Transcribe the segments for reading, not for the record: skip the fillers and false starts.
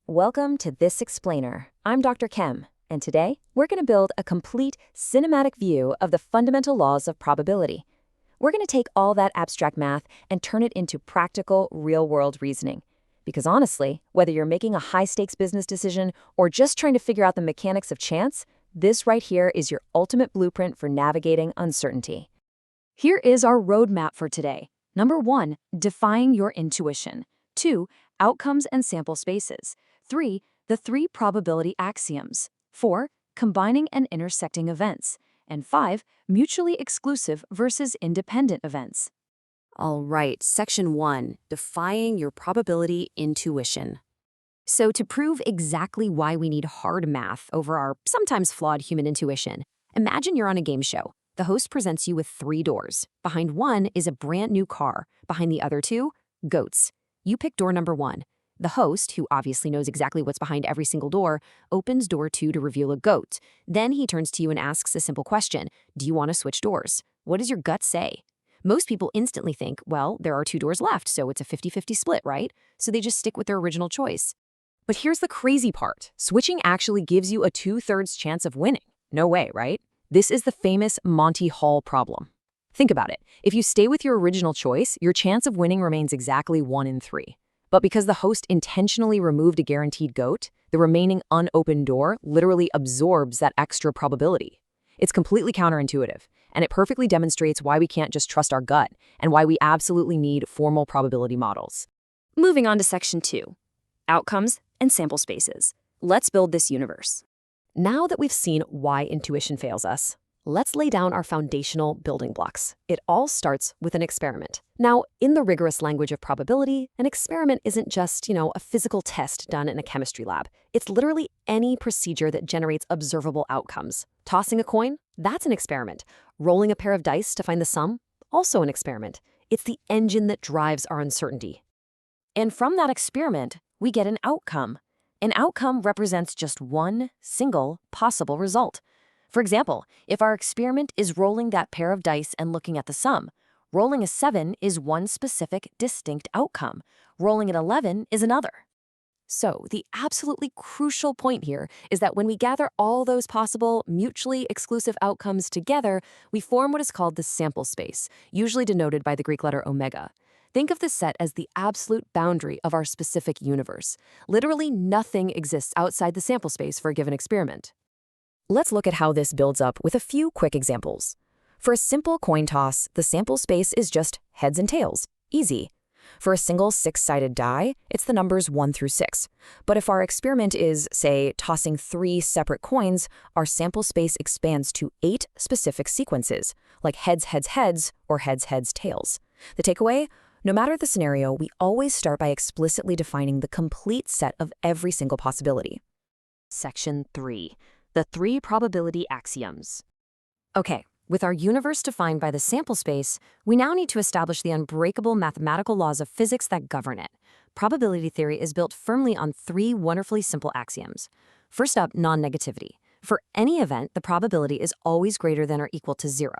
Welcome to This Explainer. I'm Dr. Chem, and today we're going to build a complete cinematic view of the fundamental laws of probability. We're going to take all that abstract math and turn it into practical, real-world reasoning. Because honestly, whether you're making a high-stakes business decision or just trying to figure out the mechanics of chance, this right here is your ultimate blueprint for navigating uncertainty. Here is our roadmap for today. Number 1, defying your intuition. 2, outcomes and sample spaces. 3, the 3 probability axioms. 4, combining and intersecting events. And 5, mutually exclusive versus independent events. All right, section 1, defying your probability intuition. So to prove exactly why we need hard math over our sometimes flawed human intuition, imagine you're on a game show. The host presents you with 3 doors. Behind one is a brand new car. Behind the other 2, goats. You pick door number 1. The host, who obviously knows exactly what's behind every single door, opens door 2 to reveal a goat. Then he turns to you and asks a simple question. Do you want to switch doors? What does your gut say? Most people instantly think, well, there are 2 doors left, so it's a 50-50 split, right? So they just stick with their original choice. But here's the crazy part. Switching actually gives you a 2/3 chance of winning. No way, right? This is the famous Monty Hall problem. Think about it. If you stay with your original choice, your chance of winning remains exactly 1 in 3. But because the host intentionally removed a guaranteed goat, the remaining unopened door literally absorbs that extra probability. It's completely counterintuitive, and it perfectly demonstrates why we can't just trust our gut and why we absolutely need formal probability models. Moving on to section 2, outcomes and sample spaces. Let's build this universe. Now that we've seen why intuition fails us, let's lay down our foundational building blocks. It all starts with an experiment. Now, in the rigorous language of probability, an experiment isn't just, a physical test done in a chemistry lab. It's literally any procedure that generates observable outcomes. Tossing a coin? That's an experiment. Rolling a pair of dice to find the sum? Also an experiment. It's the engine that drives our uncertainty. And from that experiment, we get an outcome. An outcome represents just one single possible result. For example, if our experiment is rolling that pair of dice and looking at the sum, rolling a 7 is one specific, distinct outcome. Rolling an 11 is another. So, the absolutely crucial point here is that when we gather all those possible, mutually exclusive outcomes together, we form what is called the sample space, usually denoted by the Greek letter omega. Think of this set as the absolute boundary of our specific universe. Literally nothing exists outside the sample space for a given experiment. Let's look at how this builds up with a few quick examples. For a simple coin toss, the sample space is just heads and tails. Easy. For a single 6-sided die, it's the numbers 1 through 6. But if our experiment is, say, tossing 3 separate coins, our sample space expands to 8 specific sequences, like heads, heads, heads, or heads, heads, tails. The takeaway? No matter the scenario, we always start by explicitly defining the complete set of every single possibility. Section 3. The 3 probability axioms. Okay, with our universe defined by the sample space, we now need to establish the unbreakable mathematical laws of physics that govern it. Probability theory is built firmly on 3 wonderfully simple axioms. First up, non-negativity. For any event, the probability is always greater than or equal to 0.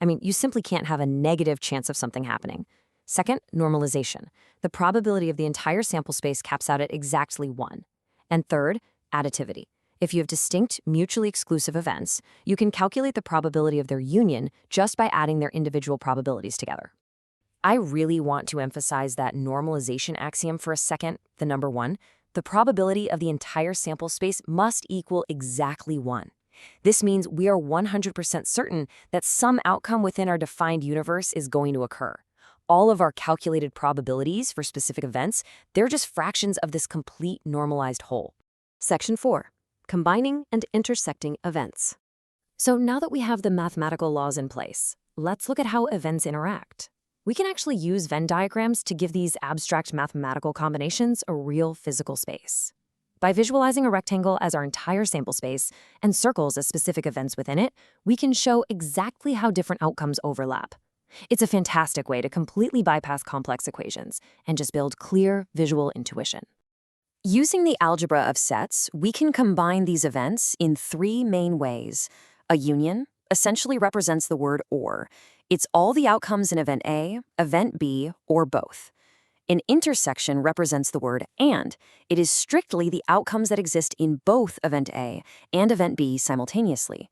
I mean, you simply can't have a negative chance of something happening. Second, normalization. The probability of the entire sample space caps out at exactly 1. And third, additivity. If you have distinct, mutually exclusive events, you can calculate the probability of their union just by adding their individual probabilities together. I really want to emphasize that normalization axiom for a second, the number 1. The probability of the entire sample space must equal exactly 1. This means we are 100% certain that some outcome within our defined universe is going to occur. All of our calculated probabilities for specific events, they're just fractions of this complete normalized whole. Section 4. Combining and intersecting events. So now that we have the mathematical laws in place, let's look at how events interact. We can actually use Venn diagrams to give these abstract mathematical combinations a real physical space. By visualizing a rectangle as our entire sample space and circles as specific events within it, we can show exactly how different outcomes overlap. It's a fantastic way to completely bypass complex equations and just build clear visual intuition. Using the algebra of sets, we can combine these events in 3 main ways. A union essentially represents the word or. It's all the outcomes in event A, event B, or both. An intersection represents the word and. It is strictly the outcomes that exist in both event A and event B simultaneously.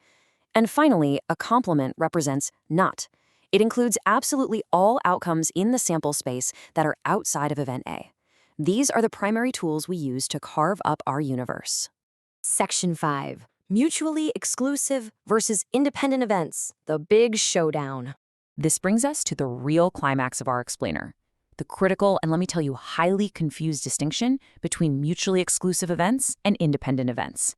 And finally, a complement represents not. It includes absolutely all outcomes in the sample space that are outside of event A. These are the primary tools we use to carve up our universe. Section 5. Mutually exclusive versus independent events. The big showdown. This brings us to the real climax of our explainer. The critical and, let me tell you, highly confused distinction between mutually exclusive events and independent events.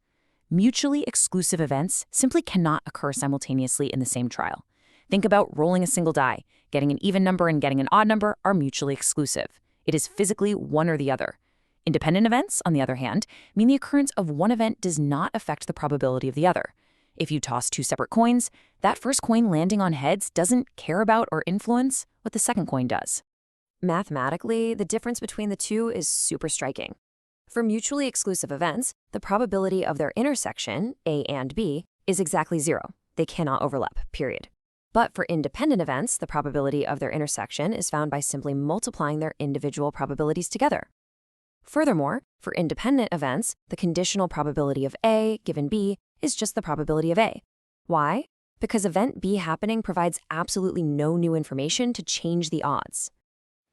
Mutually exclusive events simply cannot occur simultaneously in the same trial. Think about rolling a single die. Getting an even number and getting an odd number are mutually exclusive. It is physically one or the other. Independent events, on the other hand, mean the occurrence of one event does not affect the probability of the other. If you toss two separate coins, that first coin landing on heads doesn't care about or influence what the second coin does. Mathematically, the difference between the two is super striking. For mutually exclusive events, the probability of their intersection, A and B, is exactly 0. They cannot overlap, period. But for independent events, the probability of their intersection is found by simply multiplying their individual probabilities together. Furthermore, for independent events, the conditional probability of A given B is just the probability of A. Why? Because event B happening provides absolutely no new information to change the odds.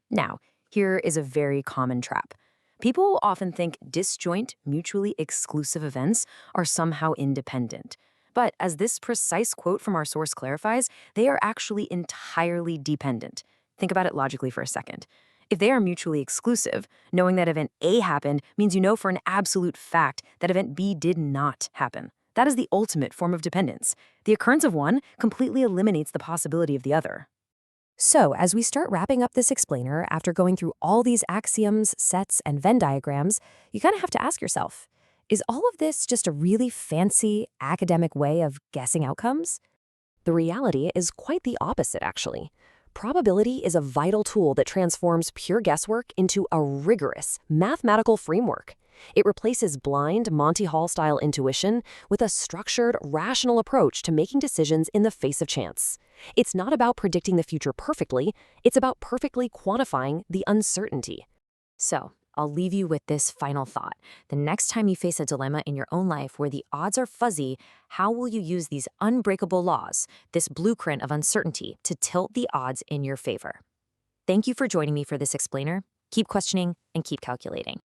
Now, here is a very common trap. People often think disjoint, mutually exclusive events are somehow independent. But as this precise quote from our source clarifies, they are actually entirely dependent. Think about it logically for a second. If they are mutually exclusive, knowing that event A happened means you know for an absolute fact that event B did not happen. That is the ultimate form of dependence. The occurrence of one completely eliminates the possibility of the other. So, as we start wrapping up this explainer after going through all these axioms, sets, and Venn diagrams, you kind of have to ask yourself, is all of this just a really fancy academic way of guessing outcomes? The reality is quite the opposite, actually. Probability is a vital tool that transforms pure guesswork into a rigorous mathematical framework. It replaces blind Monty Hall-style intuition with a structured, rational approach to making decisions in the face of chance. It's not about predicting the future perfectly, it's about perfectly quantifying the uncertainty. So, I'll leave you with this final thought. The next time you face a dilemma in your own life where the odds are fuzzy, how will you use these unbreakable laws, this blueprint of uncertainty, to tilt the odds in your favor? Thank you for joining me for this explainer. Keep questioning and keep calculating.